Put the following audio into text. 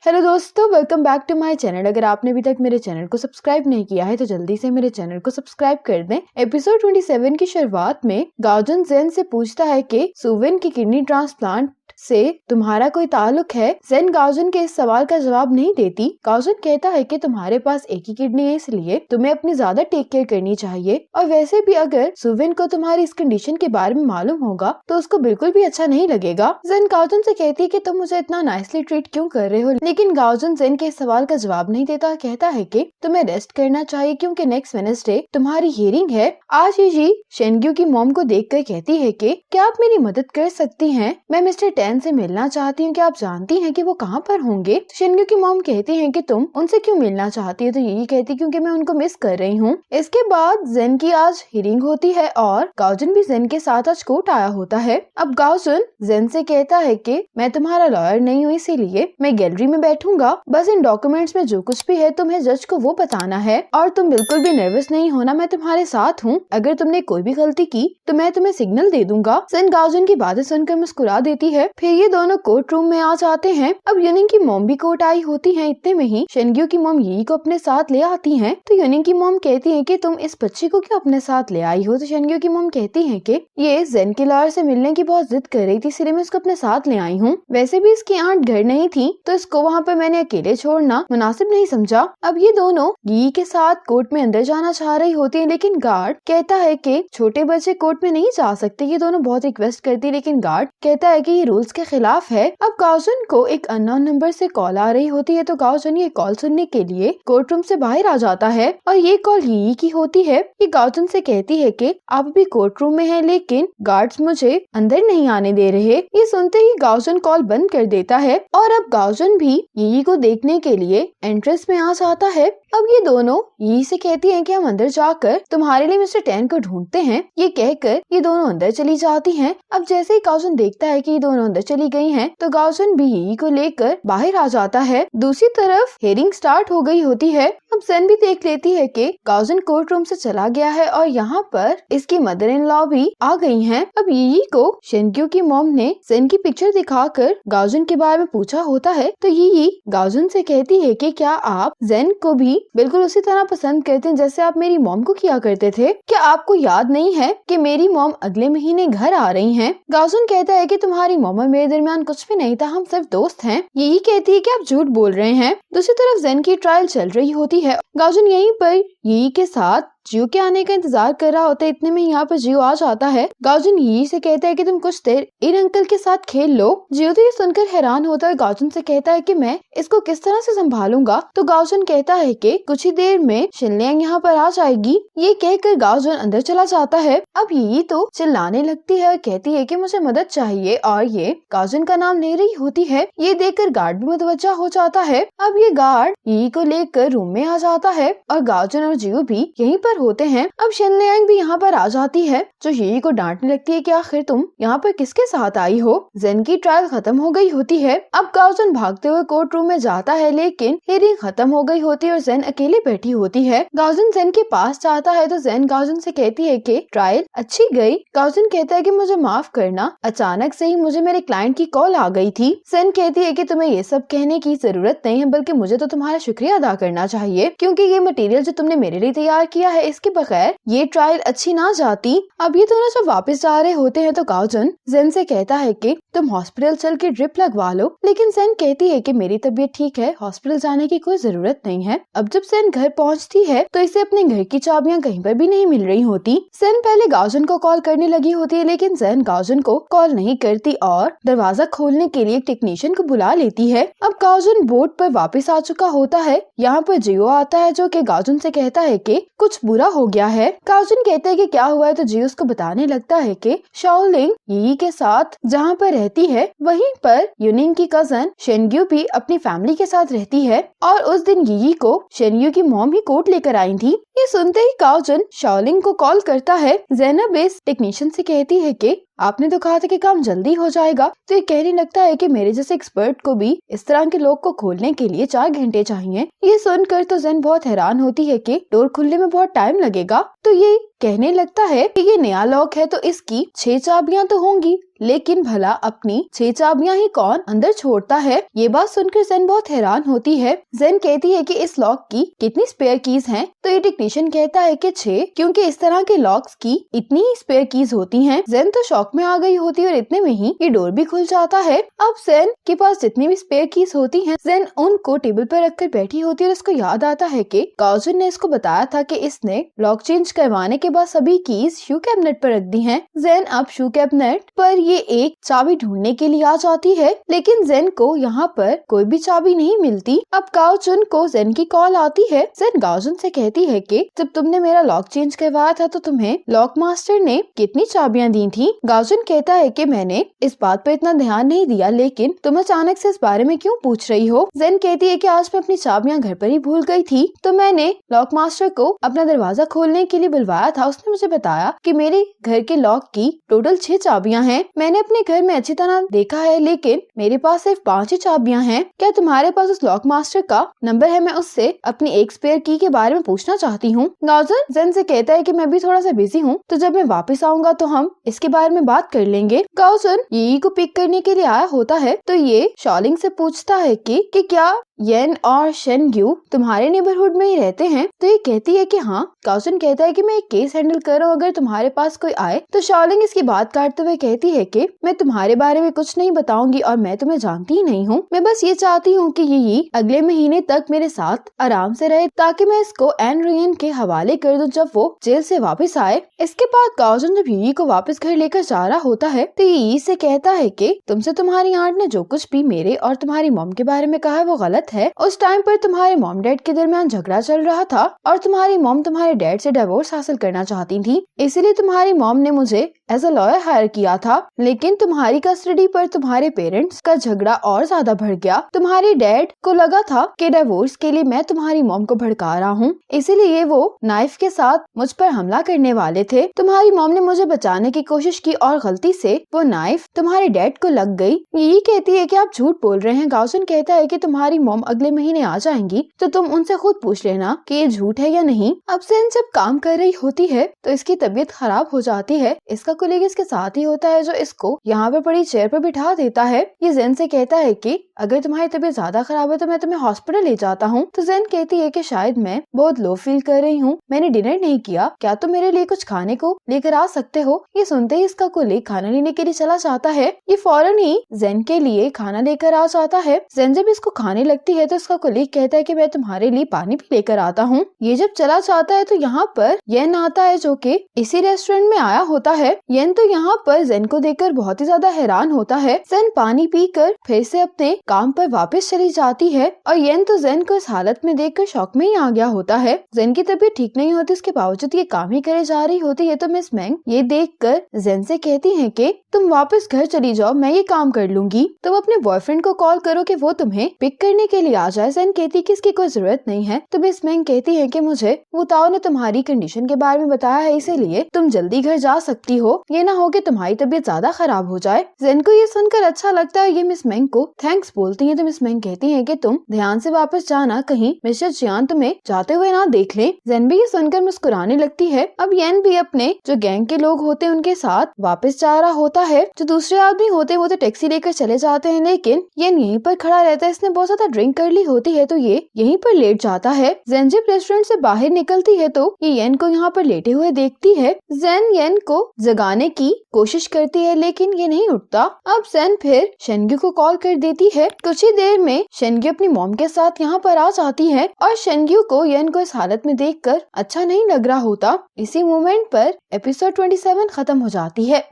Hello दोस्तों, welcome back to my channel. अगर आपने अभी तक मेरे चैनल को सब्सक्राइब नहीं किया है तो जल्दी से मेरे चैनल को सब्सक्राइब कर दें। एपिसोड 27 की शुरुआत में गाओजन जेन से पूछता है कि सुवेन की किडनी ट्रांसप्लांट से तुम्हारा कोई ताल्लुक है। जेन गाओजन के इस सवाल का जवाब नहीं देती। गाओजन कहता है कि तुम्हारे पास एक ही किडनी है, इसलिए तुम्हें अपनी ज्यादा टेक केयर करनी चाहिए। और वैसे भी अगर सुवेन को तुम्हारी इस कंडीशन के बारे में मालूम होगा तो उसको बिल्कुल भी अच्छा नहीं लगेगा। जेन गाओजन से कहती है कि तुम मुझे इतना नाइसली ट्रीट क्यों कर रहे हो, लेकिन गाओजन जेन के इस सवाल का जवाब नहीं देता। कहता है कि तुम्हें रेस्ट करना चाहिए क्योंकि नेक्स्ट वेडनेसडे तुम्हारी हियरिंग है। आज ही शेनग्यू की मॉम को देखकर कहती है कि क्या आप मेरी मदद कर सकती हैं? मैं मिस्टर टेन से मिलना चाहती हूँ। क्या आप जानती हैं कि वो कहाँ पर होंगे? शेनग्यू की मॉम कहती है कि तुम उनसे क्यों मिलना चाहती हो? तो यही कहती क्योंकि मैं उनको मिस कर रही हूँ। इसके बाद जेन की आज हियरिंग होती है और गाओजन भी जेन के साथ आज कोर्ट आया होता है। अब गाओजन जेन से कहता है कि मैं तुम्हारा लॉयर नहीं हूँ, इसीलिए मैं गैलरी में बैठूंगा। बस इन डॉक्यूमेंट्स में जो कुछ भी है तुम्हें जज को वो बताना है और तुम बिल्कुल भी नर्वस नहीं होना, मैं तुम्हारे साथ हूँ। अगर तुमने कोई भी गलती की तो मैं तुम्हें सिग्नल दे दूंगा। जेन गाओजन की बातें सुनकर मुस्कुरा देती है। फिर ये दोनों कोर्ट रूम में आ जाते हैं। अब यूनिंग की मॉम भी कोर्ट आई होती है। इतने में ही शेनग्यू की मॉम यी को अपने साथ ले आती है। तो यूनिंग की मॉम कहती है कि तुम इस बच्ची को क्यों अपने साथ ले आई हो? तो शेनग्यू की मॉम कहती है कि ये जेन के लॉयर से मिलने की बहुत जिद कर रही थी, इसलिए मैं इसको अपने साथ ले आई हूँ। वैसे भी इसकी आंट घर नहीं थी तो इसको वहाँ पर मैंने अकेले छोड़ना मुनासिब नहीं समझा। अब ये दोनों यी के साथ कोर्ट में अंदर जाना चाह रही होती है, लेकिन गार्ड कहता है कि छोटे बच्चे कोर्ट में नहीं जा सकते। ये दोनों बहुत रिक्वेस्ट करती है, लेकिन गार्ड कहता है कि ये रूल्स के खिलाफ है। अब गाओजन को एक अननोन नंबर से कॉल आ रही होती है, तो गाओजन ये कॉल सुनने के लिए कोर्ट रूम से बाहर आ जाता है और ये कॉल यी की होती है। ये गाओजन से कहती है कि आप अभी कोर्ट रूम में हैं, लेकिन गार्ड्स मुझे अंदर नहीं आने दे रहे। ये सुनते ही गाओजन कॉल बंद कर देता है और अब गाओजन भी यी को देखने के लिए एंट्रेंस में आ जाता है। अब ये दोनों यी से कहती हैं कि हम अंदर जाकर तुम्हारे लिए मिस्टर टेन को ढूंढते हैं। ये कहकर ये दोनों अंदर चली जाती हैं। अब जैसे ही गाओजन देखता है कि ये दोनों अंदर चली गई हैं, तो गाओजन भी यी को लेकर बाहर आ जाता है। दूसरी तरफ हियरिंग स्टार्ट हो गई होती है। अब जेन भी देख लेती है कि गाओजन कोर्ट रूम से चला गया है और यहाँ पर इसकी मदर इन लॉ भी आ गई हैं। अब यी को शेनग्यू की मॉम ने जेन की पिक्चर दिखाकर गाओजन के बारे में पूछा होता है। तो यी गाओजन से कहती है कि क्या आप जेन को भी बिल्कुल उसी तरह पसंद करते हैं जैसे आप मेरी मॉम को किया करते थे? क्या आपको याद नहीं है कि मेरी मॉम अगले महीने घर आ रही हैं? गाओजन कहता है कि तुम्हारी मॉम और मेरे दरमियान कुछ भी नहीं था, हम सिर्फ दोस्त हैं। यही कहती है कि आप झूठ बोल रहे हैं। दूसरी तरफ जेन की ट्रायल चल रही होती है। गाओजन यहीं पर यी के साथ जियो के आने का इंतजार कर रहा होता है। इतने में यहाँ पर जियो आ जाता है। गाओजन यी से कहता है कि तुम कुछ देर इन अंकल के साथ खेल लो। जियो तो ये सुनकर हैरान होता है। गाओजन से कहता है कि मैं इसको किस तरह से संभालूंगा? तो गाओजन कहता है कि कुछ ही देर में शिनलियांग यहाँ पर आ जाएगी। ये कहकर गाओजन अंदर चला जाता है। अब यी तो चिल्लाने लगती है और कहती है कि मुझे मदद चाहिए और ये गाओजन का नाम ले रही होती है। ये देखकर गार्ड भी मुतवज्जा हो जाता है। अब ये गार्ड यी को लेकर रूम में आ जाता है और गाओजन और जियो भी यहीं पर होते हैं। अब शिनलियांग भी यहाँ पर आ जाती है, जो यी को डांटने लगती है कि आखिर तुम यहाँ पर किसके साथ आई हो? जेन की ट्रायल खत्म हो गई होती है। अब गाओजन भागते हुए कोर्ट रूम में जाता है, लेकिन हियरिंग खत्म हो गई होती है और जेन अकेले बैठी होती है। गाओजन जेन के पास जाता है तो जेन गाओजन से कहती है कि ट्रायल अच्छी गई। गाओजन कहता है कि मुझे माफ करना, अचानक से ही मुझे मेरे क्लाइंट की कॉल आ गई थी। जेन कहती है कि तुम्हें ये सब कहने की जरूरत नहीं है, बल्कि मुझे तो तुम्हारा शुक्रिया अदा करना चाहिए, क्योंकि ये मटेरियल जो तुमने मेरे लिए तैयार किया है इसके बगैर ये ट्रायल अच्छी ना जाती। अब ये दोनों जब वापस जा रहे होते हैं तो गाओजन जेन से कहता है कि तुम हॉस्पिटल चल के ड्रिप लगवा लो, लेकिन जेन कहती है कि मेरी तबीयत ठीक है, हॉस्पिटल जाने की कोई जरूरत नहीं है। अब जब जेन घर पहुंचती है तो इसे अपने घर की चाबियां कहीं पर भी नहीं मिल रही होती। जेन पहले गाओजन को कॉल करने लगी होती है, लेकिन जेन गाओजन को कॉल नहीं करती और दरवाजा खोलने के लिए टेक्नीशियन को बुला लेती है। अब गाओजन बोट पर वापस आ चुका होता है। यहाँ पर जियो आता है, जो कि गाओजन से कहता है कि कुछ बुरा हो गया है। गाओजन कहता है कि क्या हुआ है, तो जियो उसको बताने लगता है कि शाओलिंग यी के साथ जहाँ पर रहती है वहीं पर यूनिंग की कजन शेनग्यू भी अपनी फैमिली के साथ रहती है और उस दिन यी को शेनग्यू की मॉम ही कोर्ट लेकर आई थी। ये सुनते ही गाओजन शाओलिंग को कॉल करता है। जेनब इस टेक्नीशियन से कहती है कि आपने तो कहा था कि काम जल्दी हो जाएगा, तो ये कहने लगता है कि मेरे जैसे एक्सपर्ट को भी इस तरह के लोग को खोलने के लिए 4 घंटे चाहिए। ये सुनकर तो जेन बहुत हैरान होती है कि डोर खुलने में बहुत टाइम लगेगा। तो ये कहने लगता है कि ये नया लॉक है तो इसकी 6 चाबियां तो होंगी, लेकिन भला अपनी 6 चाबियां ही कौन अंदर छोड़ता है। ये बात सुनकर जेन बहुत हैरान होती है। जेन कहती है कि इस लॉक की कितनी स्पेयर कीज हैं? तो ये टेक्नीशियन कहता है कि 6, क्योंकि इस तरह के लॉक्स की इतनी ही स्पेयर कीज होती हैं। जेन तो शॉक में आ गई होती है और इतने में ही ये डोर भी खुल जाता है। अब जेन के पास जितनी भी स्पेयर कीज होती हैं, जेन उनको टेबल पर रखकर बैठी होती है और उसको याद आता है कि गाओजुन ने इसको बताया था कि इसने लॉक चेंज करवाने के बाद सभी कीज शू कैबिनेट पर रख दी हैं। जेन अब शू कैबिनेट पर ये एक चाबी ढूंढने के लिए आ जाती है, लेकिन जेन को यहाँ पर कोई भी चाबी नहीं मिलती। अब गाओजुन को जेन की कॉल आती है। जेन गाओजुन से कहती है कि जब तुमने मेरा लॉक चेंज करवाया था तो तुम्हें लॉक मास्टर ने कितनी चाबियां दी थी? गाओजुन कहता है कि मैंने इस बात पर इतना ध्यान नहीं दिया, लेकिन तुम अचानक से इस बारे में क्यों पूछ रही हो? जेन कहती है कि आज मैं अपनी चाबियां घर पर ही भूल गई थी, तो मैंने लॉक मास्टर को अपना दरवाजा खोलने के लिए बुलवाया था। उसने मुझे बताया कि मेरे घर के लॉक की टोटल 6 चाबियां हैं। मैंने अपने घर में अच्छी तरह देखा है, लेकिन मेरे पास सिर्फ 5 ही चाबियां हैं। क्या तुम्हारे पास उस लॉक मास्टर का नंबर है? मैं उससे अपनी एक स्पेयर की के बारे में पूछना चाहती हूँ। गाओजुन जेन से कहता है कि मैं भी थोड़ा सा बिजी हूँ, तो जब मैं वापस आऊंगा तो हम इसके बारे में बात कर लेंगे। गाओजुन यी को पिक करने के लिए आया होता है, तो ये शॉलिंग से पूछता है कि क्या येन और शेनग्यू तुम्हारे नेबरहुड में ही रहते हैं? तो ये कहती है कि हाँ। गाओजुन कहता है कि मैं एक केस हैंडल कर रहा हूँ, अगर तुम्हारे पास कोई आए। तो शॉलिंग इसकी बात काटते हुए कहती है कि मैं तुम्हारे बारे में कुछ नहीं बताऊंगी और मैं तुम्हें जानती ही नहीं हूँ। मैं बस ये चाहती हूँ कि ये अगले महीने तक मेरे साथ आराम से रहे, ताकि मैं इसको एन रियन के हवाले कर दूं जब वो जेल से वापस आए। इसके बाद गाओजुन जब यी को वापस घर लेकर जा रहा होता है, तो यी से कहता है कि तुमसे तुम्हारी आंट ने जो कुछ भी मेरे और तुम्हारी मॉम के बारे में कहा है वो गलत है। उस टाइम पर तुम्हारे मॉम डैड के दरमियान झगड़ा चल रहा था और तुम्हारी मॉम तुम्हारे डैड से डिवोर्स हासिल करना चाहती थी, इसीलिए तुम्हारी मॉम ने मुझे एज अ लॉयर हायर किया था। लेकिन तुम्हारी कस्टडी पर तुम्हारे पेरेंट्स का झगड़ा और ज्यादा बढ़ गया। तुम्हारे डैड को लगा था कि डिवोर्स के लिए मैं तुम्हारी मॉम को भड़का रहा हूँ, इसीलिए वो नाइफ के साथ मुझ पर हमला करने वाले थे। तुम्हारी मॉम ने मुझे बचाने की कोशिश की और गलती से वो नाइफ तुम्हारे डैड को लग गई। यही कहती है कि आप झूठ बोल रहे हैं। गाओजुन कहता है कि तुम्हारी मॉम अगले महीने आ जाएंगी, तो तुम उनसे खुद पूछ लेना कि ये झूठ है या नहीं। अब जेन जब काम कर रही होती है तो इसकी तबीयत खराब हो जाती है। इसका कोलीग इसके साथ ही होता है जो इसको यहाँ पे पड़ी चेयर पर बिठा देता है। ये जेन से कहता है कि अगर तुम्हारी तबीयत ज्यादा खराब है तो मैं तुम्हें हॉस्पिटल ले जाता हूँ। तो जेन कहती है कि शायद मैं बहुत लो फील कर रही हूँ, मैंने डिनर नहीं किया, क्या तुम मेरे लिए कुछ खाने को लेकर आ सकते हो? ये सुनते ही इसका कोलीग खाना लेने के लिए चला जाता है। ये फौरन ही जेन के लिए खाना लेकर आ जाता है। जेन जब इसको खाने लगती है तो इसका कोलीग कहता है कि मैं तुम्हारे लिए पानी भी लेकर आता हूँ। ये जब चला जाता है तो यहाँ पर येन आता है जो कि इसी रेस्टोरेंट में आया होता है। येन तो यहाँ पर जेन को देखकर बहुत ही ज्यादा हैरान होता है। जेन पानी पीकर फिर से अपने काम पर वापस चली जाती है और येन तो जेन को इस हालत में देखकर शॉक में ही आ गया होता है। जेन की तबीयत ठीक नहीं होती, उसके बावजूद ये काम ही करे जा रही होती है। तो मिस मैंग ये देखकर जेन से कहती है कि तुम वापस घर चली जाओ, मैं ये काम कर लूंगी। तुम अपने बॉयफ्रेंड को कॉल करो कि वो तुम्हें पिक करने के लिए आ जाए। जेन कहती कि इसकी कोई जरूरत नहीं है। तो मिस मैंग कहती है कि मुझे वो ताओ ने तुम्हारी कंडीशन के बारे में बताया है, इसीलिए तुम जल्दी घर जा सकती हो, ये ना हो कि तुम्हारी तबीयत ज्यादा खराब हो जाए। जेन को ये सुनकर अच्छा लगता है। ये मिस मैंग को थैंक्स बोलती है। तो मिस मैंग कहती है कि तुम ध्यान से वापस जाना, कहीं मिस्टर जियान तुम्हें जाते हुए ना देख ले। जेन भी ये सुनकर मुस्कुराने लगती है। अब येन भी अपने जो गैंग के लोग होते हैं उनके साथ वापस जा रहा होता है। जो दूसरे आदमी होते हैं वो तो टैक्सी लेकर चले जाते हैं, लेकिन येन यहीं पर खड़ा रहता है। इसने बहुत ज्यादा ड्रिंक कर ली होती है तो ये यहीं पर लेट जाता है। जेन जब रेस्टोरेंट से बाहर निकलती है तो ये येन को यहाँ पर लेटे हुए देखती है। जेन येन को जगाने की कोशिश करती है लेकिन ये नहीं उठता। अब जेन फिर शेनग्यू को कॉल कर देती है। कुछ ही देर में शेनग्यू अपनी मॉम के साथ यहाँ पर आ जाती है और शेनग्यू को येन को इस हालत में देखकर अच्छा नहीं लग रहा होता। इसी मोमेंट पर एपिसोड 27 खत्म हो जाती है।